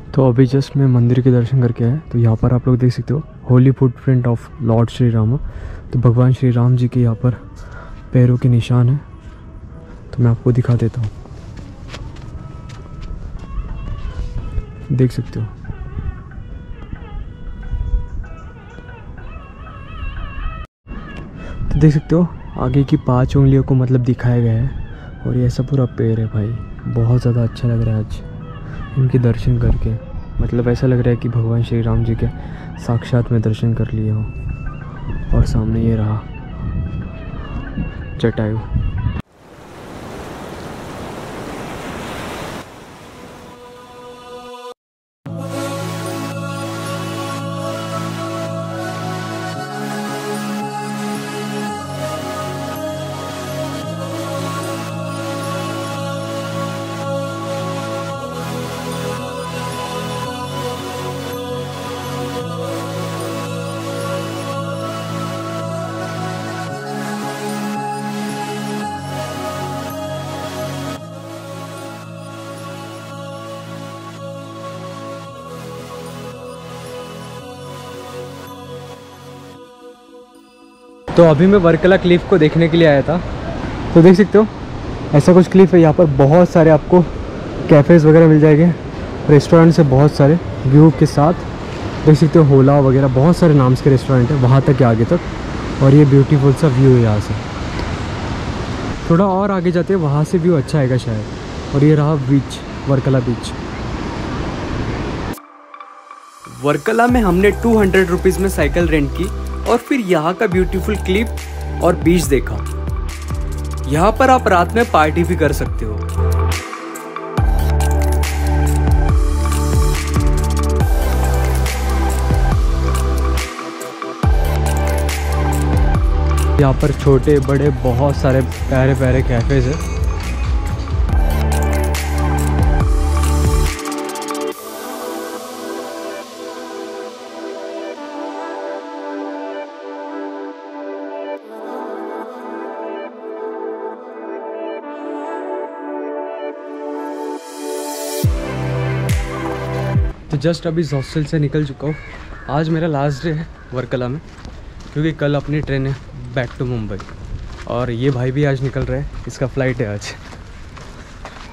तो अभी जस्ट मैं मंदिर के दर्शन करके आया। तो यहाँ पर आप लोग देख सकते हो Holi footprint of Lord Shri Ram. तो भगवान श्री राम जी के यहाँ पर पैरों के निशान है। तो मैं आपको दिखा देता हूँ, देख सकते हो। तो देख सकते हो आगे की 5 उंगलियों को मतलब दिखाया गया है और ये ऐसा पूरा पैर है भाई। बहुत ज़्यादा अच्छा लग रहा है आज इनके दर्शन करके। मतलब ऐसा लग रहा है कि भगवान श्री राम जी के साक्षात में दर्शन कर लिए हो। और सामने ये रहा जटायु। तो अभी मैं वर्कला क्लिफ को देखने के लिए आया था। तो देख सकते हो ऐसा कुछ क्लिफ है। यहाँ पर बहुत सारे आपको कैफ़ेज़ वगैरह मिल जाएंगे, रेस्टोरेंट से बहुत सारे व्यू के साथ। देख सकते हो होला वगैरह बहुत सारे नाम के रेस्टोरेंट है वहाँ तक के आगे तक। और ये ब्यूटीफुल सा व्यू है यहाँ से। थोड़ा और आगे जाते हैं, वहाँ से व्यू अच्छा आएगा शायद। और ये रहा बीच, वर्कला बीच। वर्कला में हमने 200 रुपीज़ में साइकिल रेंट की और फिर यहाँ का ब्यूटीफुल क्लिफ और बीच देखा। यहाँ पर आप रात में पार्टी भी कर सकते हो। यहाँ पर छोटे बड़े बहुत सारे प्यारे प्यारे कैफ़ेज़ है। तो जस्ट अभी हॉस्टल से निकल चुका हूँ। आज मेरा लास्ट डे है वर्कला में, क्योंकि कल अपनी ट्रेन है बैक टू मुंबई। और ये भाई भी आज निकल रहा है, इसका फ़्लाइट है आज।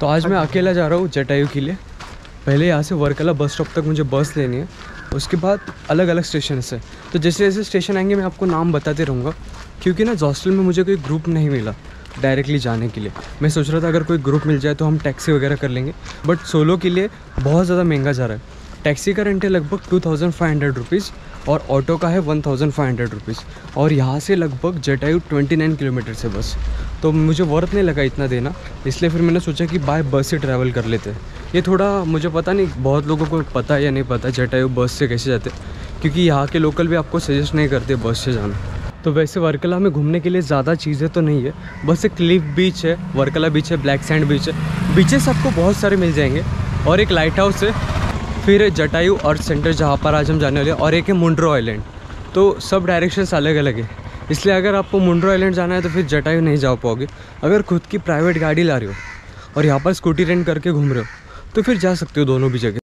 तो आज मैं अकेला जा रहा हूँ जटायु के लिए। पहले यहाँ से वर्कला बस स्टॉप तक मुझे बस लेनी है, उसके बाद अलग अलग स्टेशन से। तो जैसे जैसे स्टेशन आएंगे मैं आपको नाम बताते रहूँगा, क्योंकि ना हॉस्टल में मुझे कोई ग्रुप नहीं मिला डायरेक्टली जाने के लिए। मैं सोच रहा था अगर कोई ग्रुप मिल जाए तो हम टैक्सी वगैरह कर लेंगे, बट सोलो के लिए बहुत ज़्यादा महंगा जा रहा है। टैक्सी का रेंट है लगभग 2500 रुपीज़ और ऑटो का है 1500 रुपीज़। और यहाँ से लगभग जटायु 29 किलोमीटर से बस। तो मुझे वर्थ नहीं लगा इतना देना, इसलिए फिर मैंने सोचा कि बाय बस से ट्रैवल कर लेते हैं। ये थोड़ा मुझे पता नहीं बहुत लोगों को पता है या नहीं पता जटायु बस से कैसे जाते, क्योंकि यहाँ के लोकल भी आपको सजेस्ट नहीं करते बस से जाना। तो वैसे वर्कला में घूमने के लिए ज़्यादा चीज़ें तो नहीं है, बस एक क्लिफ बीच है, वर्कला बीच है, ब्लैक सैंड बीच है। बीचेस आपको बहुत सारे मिल जाएंगे और एक लाइट हाउस है, फिर जटायु अर्थ सेंटर जहाँ पर आज हम जाने वाले, और एक है मुंड्रो आइलैंड। तो सब डायरेक्शंस अलग अलग है, इसलिए अगर आपको मुंड्रो आइलैंड जाना है तो फिर जटायु नहीं जा पाओगे। अगर खुद की प्राइवेट गाड़ी ला रहे हो और यहाँ पर स्कूटी रेंट करके घूम रहे हो तो फिर जा सकते हो दोनों भी जगह।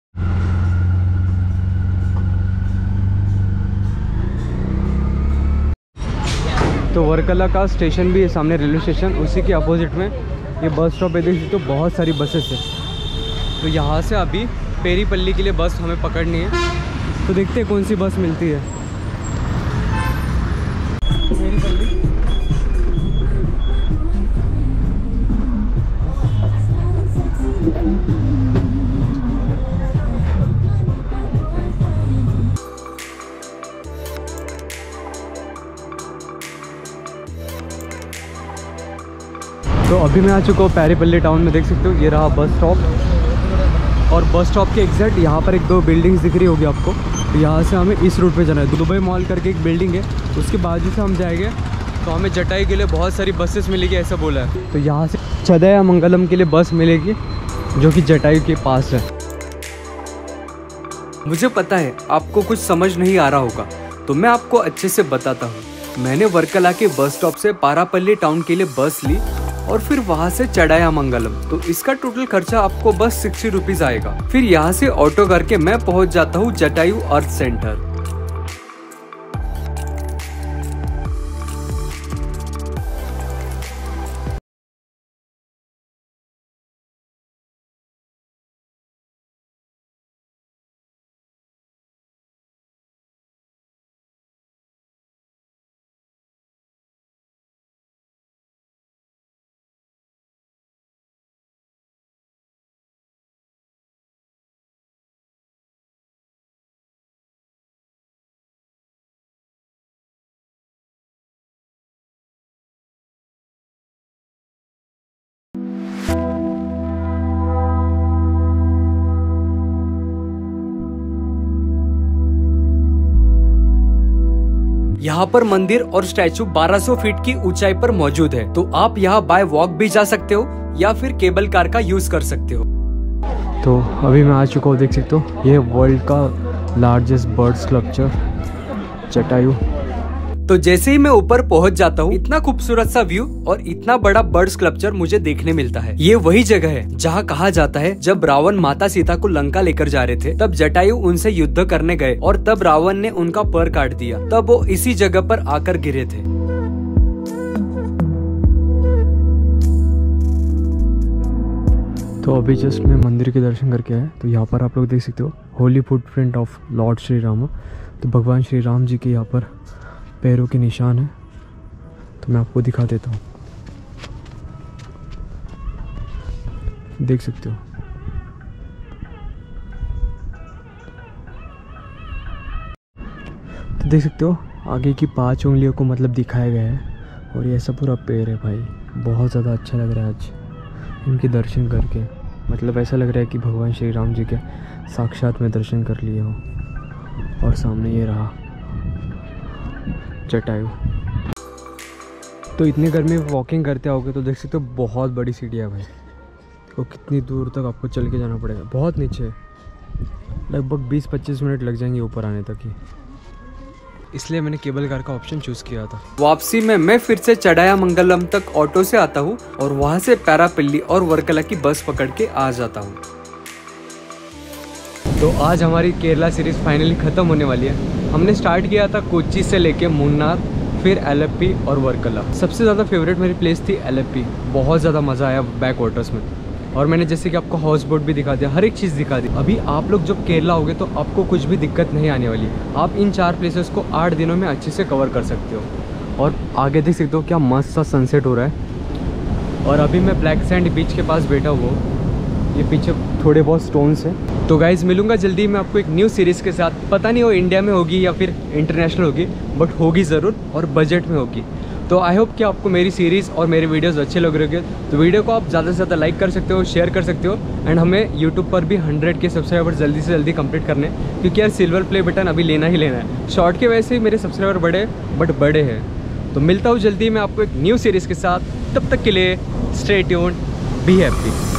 तो वर्कला का स्टेशन भी है सामने, रेलवे स्टेशन, उसी के अपोजिट में ये बस स्टॉप है। देखिए तो बहुत सारी बसेस है। तो यहाँ से अभी पेरीपल्ली के लिए बस हमें पकड़नी है। तो देखते हैं कौन सी बस मिलती है। पेरीपल्ली तो अभी मैं आ चुका हूँ पेरीपल्ली टाउन में। देख सकते हो ये रहा बस स्टॉप, और बस स्टॉप के एग्जैक्ट यहाँ पर एक दो बिल्डिंग्स दिख रही होगी आपको। तो यहाँ से हमें इस रूट पे जाना है। दुबई मॉल करके एक बिल्डिंग है, उसके बाजू से हम जाएंगे तो हमें जटायु के लिए बहुत सारी बसेस मिलेगी ऐसा बोला है। तो यहाँ से चदया मंगलम के लिए बस मिलेगी जो कि जटायु के पास है। मुझे पता है आपको कुछ समझ नहीं आ रहा होगा, तो मैं आपको अच्छे से बताता हूँ। मैंने वर्कला के बस स्टॉप से पारापल्ली टाउन के लिए बस ली और फिर वहाँ से चड़ायामंगलम। तो इसका टोटल खर्चा आपको बस 60 रुपीज आएगा। फिर यहाँ से ऑटो करके मैं पहुँच जाता हूँ जटायु अर्थ सेंटर। यहाँ पर मंदिर और स्टैचू 1200 फीट की ऊंचाई पर मौजूद है। तो आप यहाँ बाय वॉक भी जा सकते हो या फिर केबल कार का यूज कर सकते हो। तो अभी मैं आ चुका हूँ, देख सकते हो ये वर्ल्ड का लार्जेस्ट बर्ड स्कल्पचर जटायु। तो जैसे ही मैं ऊपर पहुंच जाता हूँ, इतना खूबसूरत सा व्यू और इतना बड़ा बर्ड स्कल्पचर मुझे देखने मिलता है। ये वही जगह है जहाँ कहा जाता है जब रावण माता सीता को लंका लेकर जा रहे थे, तब जटायु उनसे युद्ध करने गए और तब रावण ने उनका पर काट दिया। तब वो इसी जगह पर आकर गिरे थे। तो अभी जस्ट मैं मंदिर के दर्शन करके आया। तो यहाँ पर आप लोग देख सकते हो Holi footprint of Lord Shri Ram. तो भगवान श्री राम जी के यहाँ पर पैरों के निशान है। तो मैं आपको दिखा देता हूँ, देख सकते हो। तो देख सकते हो आगे की 5 उंगलियों को मतलब दिखाया गया है और ये ऐसा पूरा पैर है भाई। बहुत ज़्यादा अच्छा लग रहा है आज इनके दर्शन करके। मतलब ऐसा लग रहा है कि भगवान श्री राम जी के साक्षात में दर्शन कर लिए हो। और सामने ये रहा जटायु। तो इतनी गर्मी में वॉकिंग करते आओगे तो देख सकते हो बहुत बड़ी सीढ़ी है भाई। तो कितनी दूर तक आपको चल के जाना पड़ेगा, बहुत नीचे है। लगभग 20-25 मिनट लग जाएंगे ऊपर आने तक ही, इसलिए मैंने केबल कार का ऑप्शन चूज़ किया था। वापसी में मैं फिर से चड़ायामंगलम तक ऑटो से आता हूँ और वहाँ से पैरापिल्ली और वर्कला की बस पकड़ के आ जाता हूँ। तो आज हमारी केरला सीरीज़ फाइनली ख़त्म होने वाली है। हमने स्टार्ट किया था कोच्चि से लेके मुन्नार, फिर एलेप्पी और वर्कला। सबसे ज़्यादा फेवरेट मेरी प्लेस थी एलेप्पी। बहुत ज़्यादा मज़ा आया बैक वाटर्स में। और मैंने जैसे कि आपको हाउस बोट भी दिखा दिया, हर एक चीज़ दिखा दी। अभी आप लोग जब केरला होगे तो आपको कुछ भी दिक्कत नहीं आने वाली। आप इन 4 प्लेसेस को 8 दिनों में अच्छे से कवर कर सकते हो। और आगे देख सकते हो क्या मस्त सा सनसेट हो रहा है। और अभी मैं ब्लैक सैंड बीच के पास बैठा हुआ हूँ। ये पीछे थोड़े बहुत स्टोन्स हैं। तो गाइज़ मिलूंगा जल्दी मैं आपको एक न्यू सीरीज़ के साथ। पता नहीं वो इंडिया में होगी या फिर इंटरनेशनल होगी, बट होगी ज़रूर और बजट में होगी। तो आई होप कि आपको मेरी सीरीज़ और मेरे वीडियोस अच्छे लग रहे होंगे। तो वीडियो को आप ज़्यादा से ज़्यादा लाइक कर सकते हो, शेयर कर सकते हो। एंड हमें यूट्यूब पर भी 100 के सब्सक्राइबर जल्दी से जल्दी कंप्लीट करने, क्योंकि यार सिल्वर प्ले बटन अभी लेना ही लेना है। शॉर्ट के वजह से मेरे सब्सक्राइबर बड़े हैं। तो मिलता हूँ जल्दी मैं आपको एक न्यू सीरीज़ के साथ। तब तक के लिए स्टे ट्यून्ड, बी हैप्पी।